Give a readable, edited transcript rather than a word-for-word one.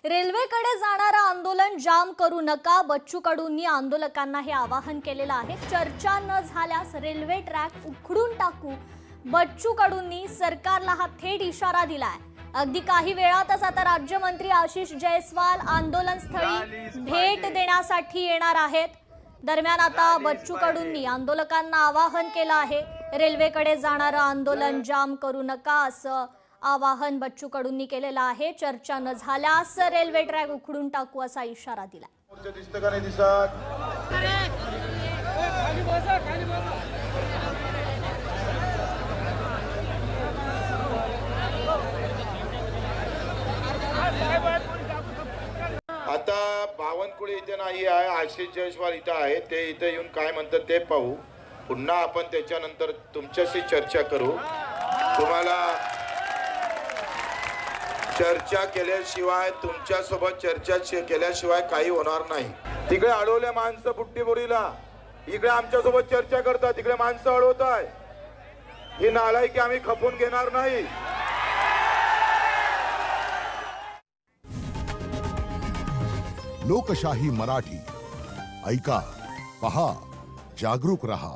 रेल्वेकडे जाणारं आंदोलन जाम करू नका, बच्चू कडूंनी आंदोलकांना हे आवाहन केलेलं आहे। चर्चा न झाल्यास रेल्वे ट्रॅक उखडून टाकू, बच्चू कडूंनी सरकारला हा थेट इशारा दिलाय। अगदी काही वेळातच आता राज्यमंत्री आशिष जयस्वाल आंदोलनस्थळी भेट देण्यासाठी येणार आहेत। दरम्यान आता बच्चू कडूंनी आंदोलकांना आवाहन केलं आहे, रेल्वेकडे जाणारं आंदोलन जाम करू नका असं आवाहन बच्चू कडूंनी केलेलं आहे। चर्चा न झाल्यास रेल्वे ट्रॅक उखडून टाकू असा इशारा दिला। आता बावनकुळे इथे नाही आहे, आशिष जयस्वाल इथे आहे, ते इथे येऊन काय म्हणतात ते पाहू। पुन्हा आपण त्याच्यानंतर तुमच्याशी चर्चा करू। तुम्हाला चर्चा केल्याशिवाय, तुमच्यासोबत चर्चा केल्याशिवाय काही होणार नाही। तिकडे अडवले माणसं बुट्टीबोरीला, इकडे आमच्यासोबत चर्चा करतात, तिकडे माणसं अडवताय। ही नालायकी आम्ही खपून घेणार नाही। लोकशाही मराठी ऐका, पहा, जागरूक रहा।